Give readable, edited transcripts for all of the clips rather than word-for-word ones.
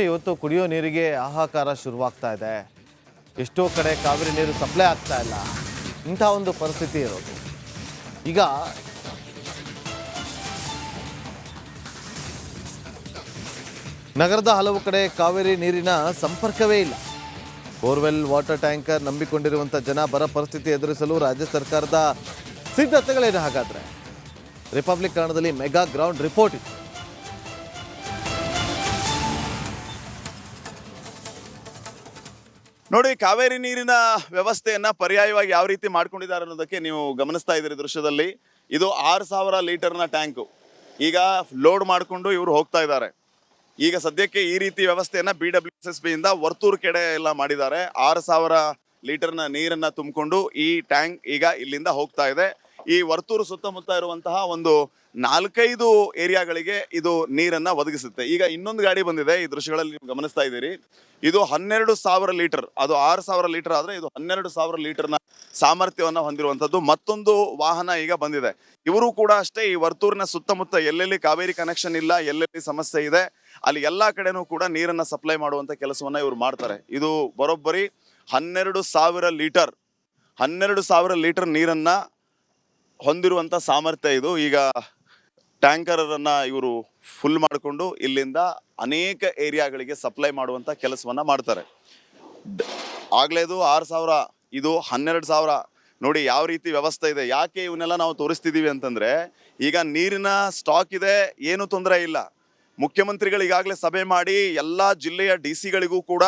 ಇವತ್ತು ಕುಡಿಯೋ ನೀರಿಗೆ ಹಾಹಾಕಾರ ಶುರುವಾಗ್ತಾ ಇದೆ. ಎಷ್ಟೋ ಕಡೆ ಕಾವೇರಿ ನೀರು ಸಪ್ಲೈ ಆಗ್ತಾ ಇಲ್ಲ. ಇಂಥ ಒಂದು ಪರಿಸ್ಥಿತಿ ಇರೋದು. ಈಗ ನಗರದ ಹಲವು ಕಡೆ ಕಾವೇರಿ ನೀರಿನ ಸಂಪರ್ಕವೇ ಇಲ್ಲ. ಬೋರ್ವೆಲ್, ವಾಟರ್ ಟ್ಯಾಂಕರ್ ನಂಬಿಕೊಂಡಿರುವಂಥ ಜನ ಬರ ಪರಿಸ್ಥಿತಿ ಎದುರಿಸಲು ರಾಜ್ಯ ಸರ್ಕಾರದ ಸಿದ್ಧತೆಗಳೇನು? ಹಾಗಾದ್ರೆ ರಿಪಬ್ಲಿಕ್ ಕನ್ನಡದಲ್ಲಿ ಮೆಗಾ ಗ್ರೌಂಡ್ ರಿಪೋರ್ಟ್ ಇತ್ತು. ನೋಡಿ, ಕಾವೇರಿ ನೀರಿನ ವ್ಯವಸ್ಥೆಯನ್ನ ಪರ್ಯಾಯವಾಗಿ ಯಾವ ರೀತಿ ಮಾಡ್ಕೊಂಡಿದ್ದಾರೆ ಅನ್ನೋದಕ್ಕೆ ನೀವು ಗಮನಿಸ್ತಾ ಇದ್ದೀರಿ ದೃಶ್ಯದಲ್ಲಿ. ಇದು 6000 ಲೀಟರ್ನ ಟ್ಯಾಂಕು. ಈಗ ಲೋಡ್ ಮಾಡಿಕೊಂಡು ಇವರು ಹೋಗ್ತಾ ಇದ್ದಾರೆ. ಈಗ ಸದ್ಯಕ್ಕೆ ಈ ರೀತಿ ವ್ಯವಸ್ಥೆಯನ್ನ BWSSB ಇಂದ ವರ್ತೂರ್ ಕಡೆ ಎಲ್ಲ ಮಾಡಿದ್ದಾರೆ. 6000 ಲೀಟರ್ನ ನೀರನ್ನ ತುಂಬಿಕೊಂಡು ಈ ಟ್ಯಾಂಕ್ ಈಗ ಇಲ್ಲಿಂದ ಹೋಗ್ತಾ ಇದೆ. ಈ ವರ್ತೂರು ಸುತ್ತಮುತ್ತ ಇರುವಂತಹ ಒಂದು 4-5 ಏರಿಯಾಗಳಿಗೆ ಇದು ನೀರನ್ನ ಒದಗಿಸುತ್ತೆ. ಈಗ ಇನ್ನೊಂದು ಗಾಡಿ ಬಂದಿದೆ, ಈ ದೃಶ್ಯಗಳಲ್ಲಿ ನೀವು ಗಮನಿಸ್ತಾ ಇದ್ದೀರಿ. ಇದು 12,000 ಲೀಟರ್, ಅದು 6,000 ಲೀಟರ್ ಆದ್ರೆ ಇದು 12,000 ಲೀಟರ್ನ ಸಾಮರ್ಥ್ಯವನ್ನ ಹೊಂದಿರುವಂತದ್ದು ಮತ್ತೊಂದು ವಾಹನ ಈಗ ಬಂದಿದೆ. ಇವರು ಕೂಡ ಅಷ್ಟೇ ಈ ವರ್ತೂರಿನ ಸುತ್ತಮುತ್ತ ಎಲ್ಲೆಲ್ಲಿ ಕಾವೇರಿ ಕನೆಕ್ಷನ್ ಇಲ್ಲ, ಎಲ್ಲೆಲ್ಲಿ ಸಮಸ್ಯೆ ಇದೆ, ಅಲ್ಲಿ ಎಲ್ಲಾ ಕಡೆನೂ ಕೂಡ ನೀರನ್ನ ಸಪ್ಲೈ ಮಾಡುವಂತ ಕೆಲಸವನ್ನ ಇವರು ಮಾಡ್ತಾರೆ. ಇದು ಬರೋಬ್ಬರಿ 12,000 ಲೀಟರ್ ನೀರನ್ನ ಹೊಂದಿರುವಂತ ಸಾಮರ್ಥ್ಯ ಇದು. ಈಗ ಟ್ಯಾಂಕರ್ ಅನ್ನ ಇವರು ಫುಲ್ ಮಾಡಿಕೊಂಡು ಇಲ್ಲಿಂದ ಅನೇಕ ಏರಿಯಾಗಳಿಗೆ ಸಪ್ಲೈ ಮಾಡುವಂತ ಕೆಲಸವನ್ನ ಮಾಡ್ತಾರೆ. ಆಗ್ಲೇ ಇದು 6,000, ಇದು 12,000. ನೋಡಿ ಯಾವ ರೀತಿ ವ್ಯವಸ್ಥೆ ಇದೆ. ಯಾಕೆ ಇವನ್ನೆಲ್ಲ ನಾವು ತೋರಿಸ್ತಿದೀವಿ ಅಂತಂದ್ರೆ, ಈಗ ನೀರಿನ ಸ್ಟಾಕ್ ಇದೆ, ಏನು ತೊಂದರೆ ಇಲ್ಲ. ಮುಖ್ಯಮಂತ್ರಿಗಳು ಈಗಾಗಲೇ ಸಭೆ ಮಾಡಿ ಎಲ್ಲಾ ಜಿಲ್ಲೆಯ DC ಗಳಿಗೂ ಕೂಡ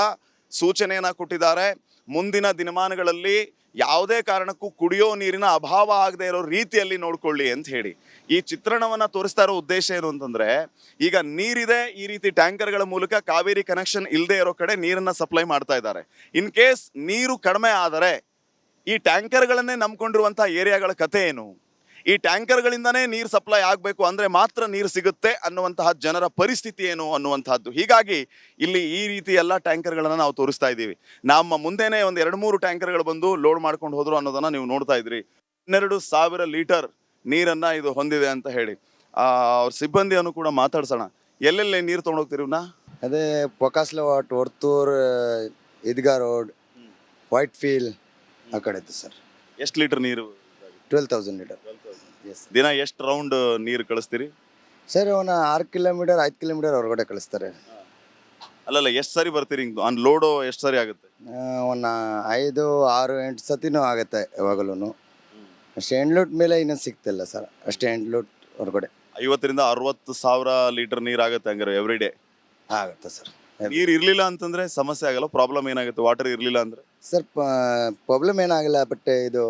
ಸೂಚನೆಯನ್ನ ಕೊಟ್ಟಿದ್ದಾರೆ. ಮುಂದಿನ ದಿನಮಾನಗಳಲ್ಲಿ ಯಾವುದೇ ಕಾರಣಕ್ಕೂ ಕುಡಿಯೋ ನೀರಿನ ಅಭಾವ ಆಗದೆ ಇರೋ ರೀತಿಯಲ್ಲಿ ನೋಡ್ಕೊಳ್ಳಿ ಅಂತ ಹೇಳಿ ಈ ಚಿತ್ರಣವನ್ನ ತೋರಿಸ್ತಾ ಇರೋ ಉದ್ದೇಶ ಏನು ಅಂತಂದ್ರೆ, ಈಗ ನೀರಿದೆ, ಈ ರೀತಿ ಟ್ಯಾಂಕರ್ಗಳ ಮೂಲಕ ಕಾವೇರಿ ಕನೆಕ್ಷನ್ ಇಲ್ಲದೆ ಇರೋ ಕಡೆ ನೀರನ್ನ ಸಪ್ಲೈ ಮಾಡ್ತಾ ಇದ್ದಾರೆ. ಇನ್ ಕೇಸ್ ನೀರು ಕಡಿಮೆ ಆದರೆ ಈ ಟ್ಯಾಂಕರ್ಗಳನ್ನೇ ನಂಬ್ಕೊಂಡಿರುವಂತಹ ಏರಿಯಾಗಳ ಕತೆ ಏನು? ಈ ಟ್ಯಾಂಕರ್ಗಳಿಂದನೇ ನೀರು ಸಪ್ಲೈ ಆಗಬೇಕು ಅಂದ್ರೆ ಮಾತ್ರ ನೀರು ಸಿಗುತ್ತೆ ಅನ್ನುವಂತಹ ಜನರ ಪರಿಸ್ಥಿತಿ ಏನು ಅನ್ನುವಂತಹದ್ದು. ಹೀಗಾಗಿ ಇಲ್ಲಿ ಈ ರೀತಿ ಎಲ್ಲ ಟ್ಯಾಂಕರ್ಗಳನ್ನ ನಾವು ತೋರಿಸ್ತಾ ಇದ್ದೀವಿ. ನಮ್ಮ ಮುಂದೆನೆ ಒಂದು 2-3 ಟ್ಯಾಂಕರ್ಗಳು ಬಂದು ಲೋಡ್ ಮಾಡ್ಕೊಂಡು ಹೋದ್ರು ಅನ್ನೋದನ್ನ ನೀವು ನೋಡ್ತಾ ಇದ್ರಿ. 12,000 ಲೀಟರ್ ನೀರನ್ನ ಇದು ಹೊಂದಿದೆ ಅಂತ ಹೇಳಿ ಅವ್ರ ಸಿಬ್ಬಂದಿಯನ್ನು ಕೂಡ ಮಾತಾಡ್ಸೋಣ. ಎಲ್ಲೆಲ್ಲಿ ನೀರು ತೊಗೊಂಡೋಗ್ತೀರಿ ಇವ್ನ? ಅದೇ ಪೊಕಾಸ್ಲವಾಟ್, ವರ್ತೂರ್, ಈದ್ಗಾ ರೋಡ್, ವೈಟ್ ಫೀಲ್ ಆ ಕಡೆ ಇತ್ತು ಸರ್. ಎಷ್ಟು ಲೀಟರ್ ನೀರು? 12,000 ಲೀಟರ್. ದಿನ ಎಷ್ಟು ರೌಂಡ್ ನೀರು ಕಳಿಸ್ತೀರಿ ಸರ್? ಅವನ 6 ಕಿಲೋಮೀಟರ್ 5 ಕಿಲೋಮೀಟರ್ ಹೊರಗಡೆ ಕಳಿಸ್ತಾರೆ. ಅಲ್ಲಲ್ಲ, ಎಷ್ಟು ಸರಿ ಬರ್ತೀರಿ ಆನ್ ಲೋಡು? ಎಷ್ಟು ಸರಿ ಆಗುತ್ತೆ? ಒಂದು 5, 6, 8 ಸತಿನೂ ಆಗುತ್ತೆ ಯಾವಾಗಲೂ. ಅಷ್ಟೇ ಎಂಡ್ಲೂಟ್ ಮೇಲೆ ಇನ್ನೂ ಸಿಗ್ತಿಲ್ಲ ಸರ್. ಅಷ್ಟೇ ಎಂಡ್ಲೂಟ್ ಹೊರಗಡೆ 50,000-60,000 ಲೀಟರ್ ನೀರು ಆಗುತ್ತೆ ಹಂಗಾರೆ ಎವ್ರಿ ಡೇ ಆಗುತ್ತೆ ಸರ್. ನೀರು ಇರ್ಲಿಲ್ಲ ಅಂತಂದ್ರೆ ಸಮಸ್ಯೆ ಆಗಲ್ಲ? ಪ್ರಾಬ್ಲಮ್ ಏನಾಗುತ್ತೆ ವಾಟರ್ ಇರ್ಲಿಲ್ಲ ಅಂದ್ರೆ? ಸರ್ ಪ್ರಾಬ್ಲಮ್ ಏನಾಗಿಲ್ಲ, ಬಟ್ ಇದು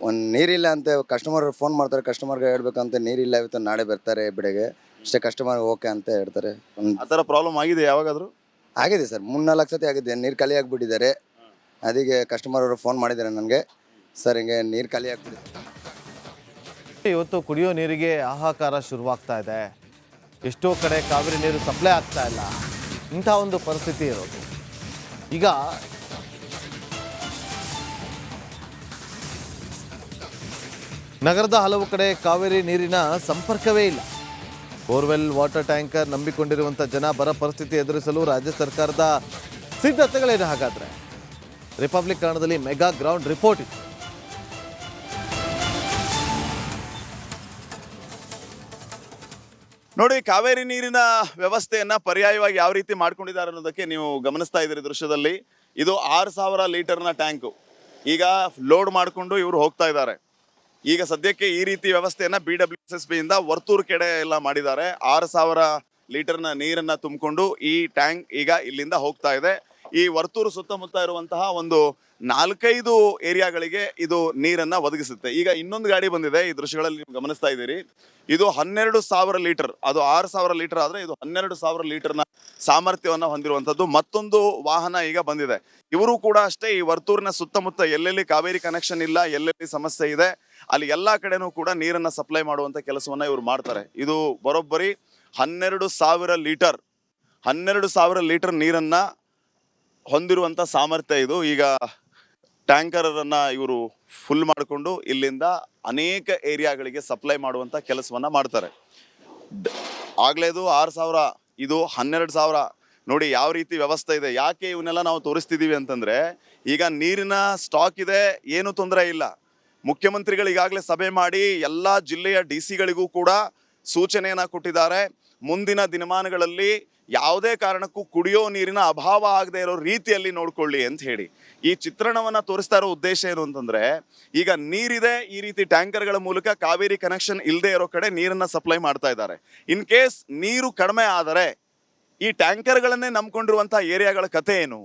ಒಂದು ನೀರಿಲ್ಲ ಅಂತ ಕಸ್ಟಮರ್ ಫೋನ್ ಮಾಡ್ತಾರೆ. ಕಸ್ಟಮರ್ಗೆ ಹೇಳ್ಬೇಕಂತ ನೀರಿಲ್ಲ ಇವತ್ತು ನಾಳೆ ಬರ್ತಾರೆ ಬೆಳಗ್ಗೆ ಅಷ್ಟೇ. ಕಸ್ಟಮರ್ ಓಕೆ ಅಂತ ಹೇಳ್ತಾರೆ. ಆ ಥರ ಪ್ರಾಬ್ಲಮ್ ಆಗಿದೆ ಯಾವಾಗಾದರೂ? ಆಗಿದೆ ಸರ್, 3-4 ಸತಿ ಆಗಿದೆ. ನೀರು ಖಾಲಿ ಆಗಿಬಿಟ್ಟಿದ್ದಾರೆ. ಅದಕ್ಕೆ ಕಸ್ಟಮರ್ ಅವರು ಫೋನ್ ಮಾಡಿದ್ದಾರೆ ನನಗೆ, ಸರ್ ಹಿಂಗೆ ನೀರು ಖಾಲಿ ಆಗ್ಬಿಟ್ಟಿದೆ. ಇವತ್ತು ಕುಡಿಯೋ ನೀರಿಗೆ ಹಾಹಾಕಾರ ಶುರುವಾಗ್ತಾ ಇದೆ. ಎಷ್ಟೋ ಕಡೆ ಕಾವೇರಿ ನೀರು ಸಪ್ಲೈ ಆಗ್ತಾ ಇಲ್ಲ. ಇಂಥ ಒಂದು ಪರಿಸ್ಥಿತಿ ಇರೋದು. ಈಗ ನಗರದ ಹಲವು ಕಡೆ ಕಾವೇರಿ ನೀರಿನ ಸಂಪರ್ಕವೇ ಇಲ್ಲ. ಬೋರ್ವೆಲ್, ವಾಟರ್ ಟ್ಯಾಂಕರ್ ನಂಬಿಕೊಂಡಿರುವಂಥ ಜನ ಬರ ಪರಿಸ್ಥಿತಿ ಎದುರಿಸಲು ರಾಜ್ಯ ಸರ್ಕಾರದ ಸಿದ್ಧತೆಗಳೇನು? ಹಾಗಾದ್ರೆ ರಿಪಬ್ಲಿಕ್ ಕನ್ನಡದಲ್ಲಿ ಮೆಗಾ ಗ್ರೌಂಡ್ ರಿಪೋರ್ಟ್ ಇತ್ತು. ನೋಡಿ, ಕಾವೇರಿ ನೀರಿನ ವ್ಯವಸ್ಥೆಯನ್ನ ಪರ್ಯಾಯವಾಗಿ ಯಾವ ರೀತಿ ಮಾಡ್ಕೊಂಡಿದ್ದಾರೆ ಅನ್ನೋದಕ್ಕೆ ನೀವು ಗಮನಿಸ್ತಾ ಇದ್ದೀರಿ ದೃಶ್ಯದಲ್ಲಿ. ಇದು 6,000 ಲೀಟರ್ನ ಟ್ಯಾಂಕು. ಈಗ ಲೋಡ್ ಮಾಡಿಕೊಂಡು ಇವರು ಹೋಗ್ತಾ ಇದ್ದಾರೆ. ಈಗ ಸದ್ಯಕ್ಕೆ ಈ ರೀತಿ ವ್ಯವಸ್ಥೆಯನ್ನ BWSSB ಇಂದ ವರ್ತೂರ್ ಕಡೆ ಎಲ್ಲ ಮಾಡಿದ್ದಾರೆ. 6,000 ಲೀಟರ್ನ ನೀರನ್ನ ತುಂಬಿಕೊಂಡು ಈ ಟ್ಯಾಂಕ್ ಈಗ ಇಲ್ಲಿಂದ ಹೋಗ್ತಾ ಇದೆ. ಈ ವರ್ತೂರು ಸುತ್ತಮುತ್ತ ಇರುವಂತಹ ಒಂದು 4-5 ಏರಿಯಾಗಳಿಗೆ ಇದು ನೀರನ್ನ ಒದಗಿಸುತ್ತೆ. ಈಗ ಇನ್ನೊಂದು ಗಾಡಿ ಬಂದಿದೆ, ಈ ದೃಶ್ಯಗಳಲ್ಲಿ ನೀವು ಗಮನಿಸ್ತಾ ಇದ್ದೀರಿ. ಇದು 12,000 ಲೀಟರ್, ಅದು 6,000 ಲೀಟರ್ ಆದ್ರೆ ಇದು 12,000 ಲೀಟರ್ನ ಸಾಮರ್ಥ್ಯವನ್ನ ಹೊಂದಿರುವಂತದ್ದು ಮತ್ತೊಂದು ವಾಹನ ಈಗ ಬಂದಿದೆ. ಇವರು ಕೂಡ ಅಷ್ಟೇ ಈ ವರ್ತೂರಿನ ಸುತ್ತಮುತ್ತ ಎಲ್ಲೆಲ್ಲಿ ಕಾವೇರಿ ಕನೆಕ್ಷನ್ ಇಲ್ಲ, ಎಲ್ಲೆಲ್ಲಿ ಸಮಸ್ಯೆ ಇದೆ, ಅಲ್ಲಿ ಎಲ್ಲಾ ಕಡೆನೂ ಕೂಡ ನೀರನ್ನ ಸಪ್ಲೈ ಮಾಡುವಂತ ಕೆಲಸವನ್ನ ಇವರು ಮಾಡ್ತಾರೆ. ಇದು ಬರೋಬ್ಬರಿ 12,000 ಲೀಟರ್ ನೀರನ್ನ ಹೊಂದಿರುವಂತ ಸಾಮರ್ಥ್ಯ ಇದು. ಈಗ ಟ್ಯಾಂಕರ್ ಅನ್ನ ಇವರು ಫುಲ್ ಮಾಡಿಕೊಂಡು ಇಲ್ಲಿಂದ ಅನೇಕ ಏರಿಯಾಗಳಿಗೆ ಸಪ್ಲೈ ಮಾಡುವಂತ ಕೆಲಸವನ್ನ ಮಾಡ್ತಾರೆ. ಆಗ್ಲೇ ಇದು 6,000, ಇದು 12,000. ನೋಡಿ ಯಾವ ರೀತಿ ವ್ಯವಸ್ಥೆ ಇದೆ. ಯಾಕೆ ಇವನ್ನೆಲ್ಲ ನಾವು ತೋರಿಸ್ತಿದ್ದೀವಿ ಅಂತಂದ್ರೆ, ಈಗ ನೀರಿನ ಸ್ಟಾಕ್ ಇದೆ, ಏನು ತೊಂದರೆ ಇಲ್ಲ. ಮುಖ್ಯಮಂತ್ರಿಗಳು ಈಗಾಗಲೇ ಸಭೆ ಮಾಡಿ ಎಲ್ಲ ಜಿಲ್ಲೆಯ DC ಗಳಿಗೂ ಕೂಡ ಸೂಚನೆಯನ್ನ ಕೊಟ್ಟಿದ್ದಾರೆ. ಮುಂದಿನ ದಿನಮಾನಗಳಲ್ಲಿ ಯಾವುದೇ ಕಾರಣಕ್ಕೂ ಕುಡಿಯೋ ನೀರಿನ ಅಭಾವ ಆಗದೆ ಇರೋ ರೀತಿಯಲ್ಲಿ ನೋಡ್ಕೊಳ್ಳಿ ಅಂತ ಹೇಳಿ ಈ ಚಿತ್ರಣವನ್ನ ತೋರಿಸ್ತಾ ಇರೋ ಉದ್ದೇಶ ಏನು ಅಂತಂದ್ರೆ, ಈಗ ನೀರಿದೆ, ಈ ರೀತಿ ಟ್ಯಾಂಕರ್ಗಳ ಮೂಲಕ ಕಾವೇರಿ ಕನೆಕ್ಷನ್ ಇಲ್ಲದೆ ಇರೋ ಕಡೆ ನೀರನ್ನ ಸಪ್ಲೈ ಮಾಡ್ತಾ ಇದ್ದಾರೆ. ಇನ್ ಕೇಸ್ ನೀರು ಕಡಿಮೆ ಆದರೆ ಈ ಟ್ಯಾಂಕರ್ಗಳನ್ನೇ ನಂಬ್ಕೊಂಡಿರುವಂತಹ ಏರಿಯಾಗಳ ಕತೆ ಏನು?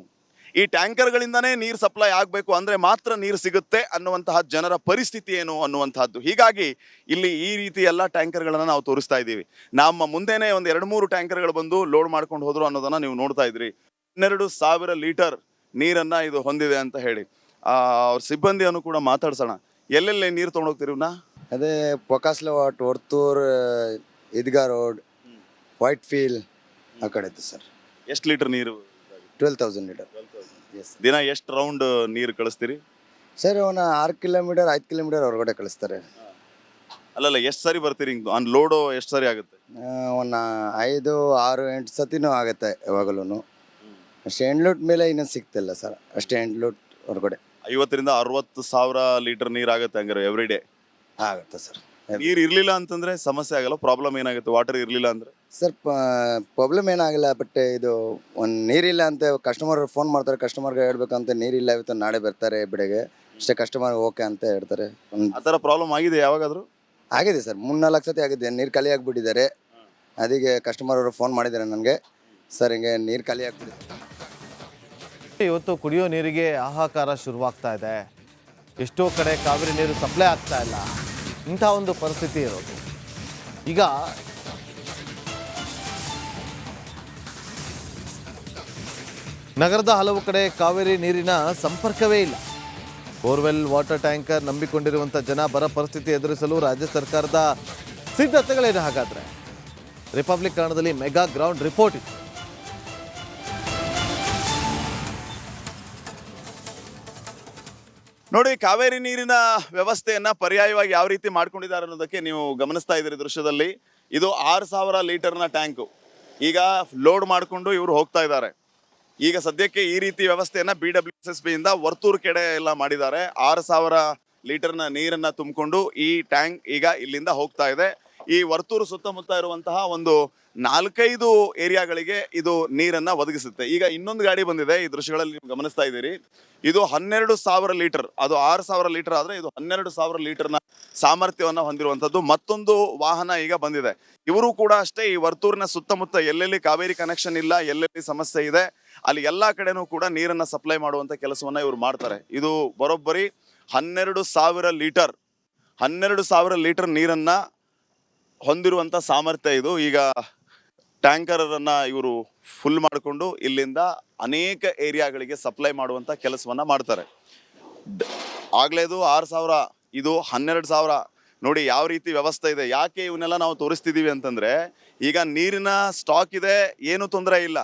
ಈ ಟ್ಯಾಂಕರ್ಗಳಿಂದನೇ ನೀರು ಸಪ್ಲೈ ಆಗಬೇಕು ಅಂದ್ರೆ ಮಾತ್ರ ನೀರು ಸಿಗುತ್ತೆ ಅನ್ನುವಂತಹ ಜನರ ಪರಿಸ್ಥಿತಿ ಏನು ಅನ್ನುವಂತಹದ್ದು. ಹೀಗಾಗಿ ಇಲ್ಲಿ ಈ ರೀತಿ ಎಲ್ಲ ಟ್ಯಾಂಕರ್ಗಳನ್ನು ನಾವು ತೋರಿಸ್ತಾ ಇದ್ದೀವಿ. ನಮ್ಮ ಮುಂದೆನೆ ಒಂದು 2-3 ಟ್ಯಾಂಕರ್ಗಳು ಬಂದು ಲೋಡ್ ಮಾಡ್ಕೊಂಡು ಹೋದ್ರು ಅನ್ನೋದನ್ನ ನೀವು ನೋಡ್ತಾ ಇದ್ರಿ. 12,000 ಲೀಟರ್ ನೀರನ್ನ ಇದು ಹೊಂದಿದೆ ಅಂತ ಹೇಳಿ ಅವ್ರ ಸಿಬ್ಬಂದಿಯನ್ನು ಕೂಡ ಮಾತಾಡ್ಸೋಣ. ಎಲ್ಲೆಲ್ಲಿ ನೀರು ತೊಗೊಂಡೋಗ್ತೀರಿ ಇವನ್ನ? ಅದೇ ಪೊಕಾಸ್ಲ ವಾಟ್, ವರ್ತೂರ್, ಈದ್ಗಾ ರೋಡ್, ವೈಟ್ ಫೀಲ್ ಆ ಕಡೆ ಇತ್ತು ಸರ್. ಎಷ್ಟು ಲೀಟರ್ ನೀರು? 12,000 ಲೀಟರ್. ಎಸ್ ದಿನ ಎಷ್ಟು ರೌಂಡ್ ನೀರು ಕಳಿಸ್ತೀರಿ ಸರ್. ಅವನ 6 ಕಿಲೋಮೀಟರ್ 5 ಕಿಲೋಮೀಟರ್ ಹೊರಗಡೆ ಕಳಿಸ್ತಾರೆ. ಅಲ್ಲಲ್ಲ, ಎಷ್ಟು ಸರಿ ಬರ್ತೀರಿ ಆನ್ ಲೋಡು? ಎಷ್ಟು ಸರಿ ಆಗುತ್ತೆ? ಒಂದು 5, 6, 8 ಸತಿನೂ ಆಗುತ್ತೆ ಯಾವಾಗಲೂ. ಅಷ್ಟೇ ಎಂಡ್ಲೂಟ್ ಮೇಲೆ ಇನ್ನೂ ಸಿಗ್ತಿಲ್ಲ ಸರ್. ಅಷ್ಟೇ ಎಂಡ್ಲೂಟ್ ಹೊರಗಡೆ 50,000 to 60,000 ಲೀಟರ್ ನೀರು ಆಗುತ್ತೆ ಹಂಗಾರೆ ಎವ್ರಿ ಡೇ ಆಗುತ್ತೆ ಸರ್. ನೀರು ಇರ್ಲಿಲ್ಲ ಅಂತಂದ್ರೆ ಸಮಸ್ಯೆ ಆಗಲ್ಲ? ಪ್ರಾಬ್ಲಮ್ ಏನಾಗುತ್ತೆ ವಾಟರ್ ಇರ್ಲಿಲ್ಲ ಅಂದ್ರೆ? ಸರ್ ಪ್ರಾಬ್ಲಮ್ ಏನಾಗಿಲ್ಲ, ಬಟ್ ಇದು ಒಂದು ನೀರಿಲ್ಲ ಅಂತ ಕಸ್ಟಮರ್ ಫೋನ್ ಮಾಡ್ತಾರೆ. ಕಸ್ಟಮರ್ಗೆ ಹೇಳ್ಬೇಕಂತ ನೀರಿಲ್ಲ ಇವತ್ತು ನಾಳೆ ಬರ್ತಾರೆ ಬೆಳಗ್ಗೆ ಅಷ್ಟೇ. ಕಸ್ಟಮರ್ ಓಕೆ ಅಂತ ಹೇಳ್ತಾರೆ. ಆ ಥರ ಪ್ರಾಬ್ಲಮ್ ಆಗಿದೆ ಯಾವಾಗಾದ್ರೂ? ಆಗಿದೆ ಸರ್, 3-4 ಸತಿ ಆಗಿದೆ. ನೀರು ಖಾಲಿ ಆಗಿಬಿಟ್ಟಿದ್ದಾರೆ. ಅದಕ್ಕೆ ಕಸ್ಟಮರ್ ಅವರು ಫೋನ್ ಮಾಡಿದ್ದಾರೆ ನನಗೆ, ಸರ್ ಹಿಂಗೆ ನೀರು ಖಾಲಿ ಆಗ್ಬಿಟ್ಟಿದೆ. ಇವತ್ತು ಕುಡಿಯೋ ನೀರಿಗೆ ಹಾಹಾಕಾರ ಶುರುವಾಗ್ತಾ ಇದೆ. ಎಷ್ಟೋ ಕಡೆ ಕಾವೇರಿ ನೀರು ಸಪ್ಲೈ ಆಗ್ತಾ ಇಲ್ಲ. ಇಂಥ ಒಂದು ಪರಿಸ್ಥಿತಿ ಇರೋದು. ಈಗ ನಗರದ ಹಲವು ಕಡೆ ಕಾವೇರಿ ನೀರಿನ ಸಂಪರ್ಕವೇ ಇಲ್ಲ. ಬೋರ್ವೆಲ್, ವಾಟರ್ ಟ್ಯಾಂಕರ್ ನಂಬಿಕೊಂಡಿರುವಂಥ ಜನ ಬರ ಪರಿಸ್ಥಿತಿ ಎದುರಿಸಲು ರಾಜ್ಯ ಸರ್ಕಾರದ ಸಿದ್ಧತೆಗಳೇನು ಹಾಗಾದ್ರೆ? ರಿಪಬ್ಲಿಕ್ ಕನ್ನಡದಲ್ಲಿ ಮೆಗಾ ಗ್ರೌಂಡ್ ರಿಪೋರ್ಟ್ ಇತ್ತು. ನೋಡಿ, ಕಾವೇರಿ ನೀರಿನ ವ್ಯವಸ್ಥೆಯನ್ನ ಪರ್ಯಾಯವಾಗಿ ಯಾವ ರೀತಿ ಮಾಡ್ಕೊಂಡಿದ್ದಾರೆ ಅನ್ನೋದಕ್ಕೆ ನೀವು ಗಮನಿಸ್ತಾ ಇದ್ದೀರಿ ದೃಶ್ಯದಲ್ಲಿ. ಇದು 6,000 ಲೀಟರ್ನ ಟ್ಯಾಂಕು ಈಗ ಲೋಡ್ ಮಾಡಿಕೊಂಡು ಇವರು ಹೋಗ್ತಾ ಇದ್ದಾರೆ. ಈಗ ಸದ್ಯಕ್ಕೆ ಈ ರೀತಿ ವ್ಯವಸ್ಥೆಯನ್ನ BWSSB ಇಂದ ವರ್ತೂರ್ ಕಡೆ ಎಲ್ಲ ಮಾಡಿದ್ದಾರೆ. 6,000 ಲೀಟರ್ನ ನೀರನ್ನ ತುಂಬಿಕೊಂಡು ಈ ಟ್ಯಾಂಕ್ ಈಗ ಇಲ್ಲಿಂದ ಹೋಗ್ತಾ ಇದೆ. ಈ ವರ್ತೂರು ಸುತ್ತಮುತ್ತ ಇರುವಂತಹ ಒಂದು 4-5 ಏರಿಯಾಗಳಿಗೆ ಇದು ನೀರನ್ನ ಒದಗಿಸುತ್ತೆ. ಈಗ ಇನ್ನೊಂದು ಗಾಡಿ ಬಂದಿದೆ, ಈ ದೃಶ್ಯಗಳಲ್ಲಿ ನೀವು ಗಮನಿಸ್ತಾ ಇದ್ದೀರಿ. ಇದು 12,000 ಲೀಟರ್, ಅದು 6,000 ಲೀಟರ್ ಆದ್ರೆ ಇದು 12,000 ಲೀಟರ್ನ ಸಾಮರ್ಥ್ಯವನ್ನ ಹೊಂದಿರುವಂತದ್ದು ಮತ್ತೊಂದು ವಾಹನ ಈಗ ಬಂದಿದೆ. ಇವರು ಕೂಡ ಅಷ್ಟೇ ಈ ವರ್ತೂರಿನ ಸುತ್ತಮುತ್ತ ಎಲ್ಲೆಲ್ಲಿ ಕಾವೇರಿ ಕನೆಕ್ಷನ್ ಇಲ್ಲ, ಎಲ್ಲೆಲ್ಲಿ ಸಮಸ್ಯೆ ಇದೆ, ಅಲ್ಲಿ ಎಲ್ಲಾ ಕಡೆನೂ ಕೂಡ ನೀರನ್ನ ಸಪ್ಲೈ ಮಾಡುವಂತ ಕೆಲಸವನ್ನ ಇವರು ಮಾಡ್ತಾರೆ. ಇದು ಬರೋಬ್ಬರಿ 12,000 ಲೀಟರ್ ನೀರನ್ನ ಹೊಂದಿರುವಂತ ಸಾಮರ್ಥ್ಯ ಇದು. ಈಗ ಟ್ಯಾಂಕರ್ ಅನ್ನ ಇವರು ಫುಲ್ ಮಾಡಿಕೊಂಡು ಇಲ್ಲಿಂದ ಅನೇಕ ಏರಿಯಾಗಳಿಗೆ ಸಪ್ಲೈ ಮಾಡುವಂತ ಕೆಲಸವನ್ನ ಮಾಡ್ತಾರೆ. ಆಗ್ಲೇ ಇದು 6,000, ಇದು 12,000. ನೋಡಿ ಯಾವ ರೀತಿ ವ್ಯವಸ್ಥೆ ಇದೆ. ಯಾಕೆ ಇವನ್ನೆಲ್ಲ ನಾವು ತೋರಿಸ್ತಿದೀವಿ ಅಂತಂದ್ರೆ, ಈಗ ನೀರಿನ ಸ್ಟಾಕ್ ಇದೆ, ಏನು ತೊಂದರೆ ಇಲ್ಲ.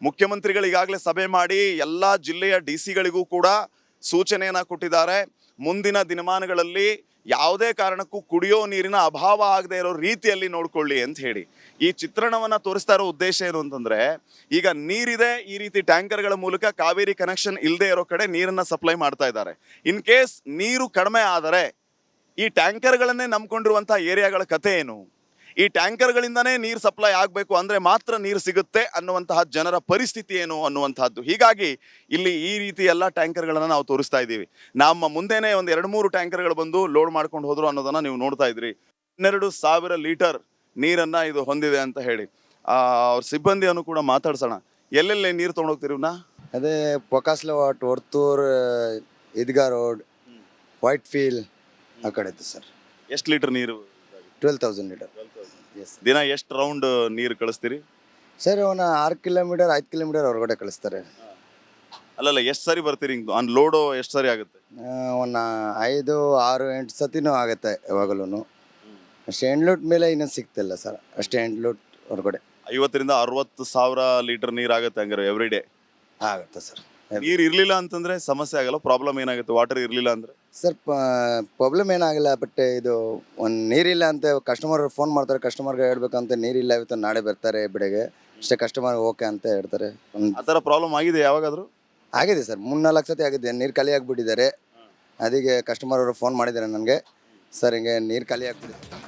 ಮುಖ್ಯಮಂತ್ರಿಗಳು ಈಗಾಗಲೇ ಸಭೆ ಮಾಡಿ ಎಲ್ಲ ಜಿಲ್ಲೆಯ DC ಗಳಿಗೂ ಕೂಡ ಸೂಚನೆಯನ್ನ ಕೊಟ್ಟಿದ್ದಾರೆ. ಮುಂದಿನ ದಿನಮಾನಗಳಲ್ಲಿ ಯಾವುದೇ ಕಾರಣಕ್ಕೂ ಕುಡಿಯೋ ನೀರಿನ ಅಭಾವ ಆಗದೆ ಇರೋ ರೀತಿಯಲ್ಲಿ ನೋಡ್ಕೊಳ್ಳಿ ಅಂತ ಹೇಳಿ ಈ ಚಿತ್ರಣವನ್ನ ತೋರಿಸ್ತಾ ಇರೋ ಉದ್ದೇಶ ಏನು ಅಂತಂದ್ರೆ, ಈಗ ನೀರಿದೆ, ಈ ರೀತಿ ಟ್ಯಾಂಕರ್ಗಳ ಮೂಲಕ ಕಾವೇರಿ ಕನೆಕ್ಷನ್ ಇಲ್ಲದೆ ಇರೋ ಕಡೆ ನೀರನ್ನ ಸಪ್ಲೈ ಮಾಡ್ತಾ ಇದ್ದಾರೆ. ಇನ್ ಕೇಸ್ ನೀರು ಕಡಿಮೆ ಆದರೆ ಈ ಟ್ಯಾಂಕರ್ಗಳನ್ನೇ ನಂಬ್ಕೊಂಡಿರುವಂತಹ ಏರಿಯಾಗಳ ಕತೆ ಏನು? ಈ ಟ್ಯಾಂಕರ್ಗಳಿಂದನೇ ನೀರು ಸಪ್ಲೈ ಆಗಬೇಕು ಅಂದ್ರೆ ಮಾತ್ರ ನೀರು ಸಿಗುತ್ತೆ ಅನ್ನುವಂತಹ ಜನರ ಪರಿಸ್ಥಿತಿ ಏನು ಅನ್ನುವಂತಹದ್ದು. ಹೀಗಾಗಿ ಇಲ್ಲಿ ಈ ರೀತಿ ಎಲ್ಲ ಟ್ಯಾಂಕರ್ಗಳನ್ನು ನಾವು ತೋರಿಸ್ತಾ ಇದ್ದೀವಿ. ನಮ್ಮ ಮುಂದೆನೆ ಒಂದು 2-3 ಟ್ಯಾಂಕರ್ಗಳು ಬಂದು ಲೋಡ್ ಮಾಡ್ಕೊಂಡು ಹೋದ್ರು ಅನ್ನೋದನ್ನ ನೀವು ನೋಡ್ತಾ ಇದ್ರಿ. 12,000 ಲೀಟರ್ ನೀರನ್ನ ಇದು ಹೊಂದಿದೆ ಅಂತ ಹೇಳಿ ಅವ್ರ ಸಿಬ್ಬಂದಿಯನ್ನು ಕೂಡ ಮಾತಾಡ್ಸೋಣ. ಎಲ್ಲೆಲ್ಲಿ ನೀರು ತೊಗೊಂಡೋಗ್ತೀರಿ ಇವನ್ನ? ಅದೇ ಪೊಕಾಸ್ಲ ವಾಟ್, ವರ್ತೂರ್, ಈದ್ಗಾ ರೋಡ್, ವೈಟ್ ಫೀಲ್ ಆ ಕಡೆ ಇತ್ತು ಸರ್. ಎಷ್ಟು ಲೀಟರ್ ನೀರು? 12,000 ಲೀಟರ್. ಎಸ್. ದಿನ ಎಷ್ಟು ರೌಂಡ್ ನೀರು ಕಳಿಸ್ತೀರಿ ಸರ್? ಅವನ 6 ಕಿಲೋಮೀಟರ್ 5 ಕಿಲೋಮೀಟರ್ ಹೊರಗಡೆ ಕಳಿಸ್ತಾರೆ. ಅಲ್ಲಲ್ಲ, ಎಷ್ಟು ಸರಿ ಬರ್ತೀರಿ ಆನ್ ಲೋಡು? ಎಷ್ಟು ಸರಿ ಆಗುತ್ತೆ? ಒಂದು 5, 6, 8 ಸತಿನೂ ಆಗುತ್ತೆ ಯಾವಾಗಲೂ. ಅಷ್ಟೇ ಎಂಡ್ಲೂಟ್ ಮೇಲೆ ಇನ್ನೂ ಸಿಗ್ತಿಲ್ಲ ಸರ್. ಅಷ್ಟೇ ಎಂಡ್ಲೂಟ್ ಹೊರಗಡೆ 50,000 to 60,000 ಲೀಟರ್ ನೀರು ಆಗುತ್ತೆ ಹಂಗಾರೆ ಎವ್ರಿ ಡೇ ಆಗುತ್ತೆ ಸರ್. ನೀರು ಇರ್ಲಿಲ್ಲ ಅಂತಂದ್ರೆ ಸಮಸ್ಯೆ ಆಗಲ್ಲ? ಪ್ರಾಬ್ಲಮ್ ಏನಾಗುತ್ತೆ ವಾಟರ್ ಇರ್ಲಿಲ್ಲ ಅಂದ್ರೆ? ಸರ್ ಪ್ರಾಬ್ಲಮ್ ಏನಾಗಿಲ್ಲ, ಬಟ್ ಇದು ಒಂದು ನೀರಿಲ್ಲ ಅಂತ ಕಸ್ಟಮರ್ ಫೋನ್ ಮಾಡ್ತಾರೆ. ಕಸ್ಟಮರ್ಗೆ ಹೇಳ್ಬೇಕಂತ ನೀರಿಲ್ಲ ಇವತ್ತು ನಾಳೆ ಬರ್ತಾರೆ ಬೆಳಗ್ಗೆ ಅಷ್ಟೇ ಕಸ್ಟಮರ್ ಓಕೆ ಅಂತ ಹೇಳ್ತಾರೆ. ಆ ಥರ ಪ್ರಾಬ್ಲಮ್ ಆಗಿದೆ ಯಾವಾಗಾದರೂ? ಆಗಿದೆ ಸರ್, 3-4 ಸತಿ ಆಗಿದೆ. ನೀರು ಖಾಲಿ ಆಗಿಬಿಟ್ಟಿದ್ದಾರೆ. ಅದಕ್ಕೆ ಕಸ್ಟಮರ್ ಅವರು ಫೋನ್ ಮಾಡಿದ್ದಾರೆ ನನಗೆ, ಸರ್ ಹಿಂಗೆ ನೀರು ಖಾಲಿ ಆಗ್ಬಿಟ್ಟಿದೆ.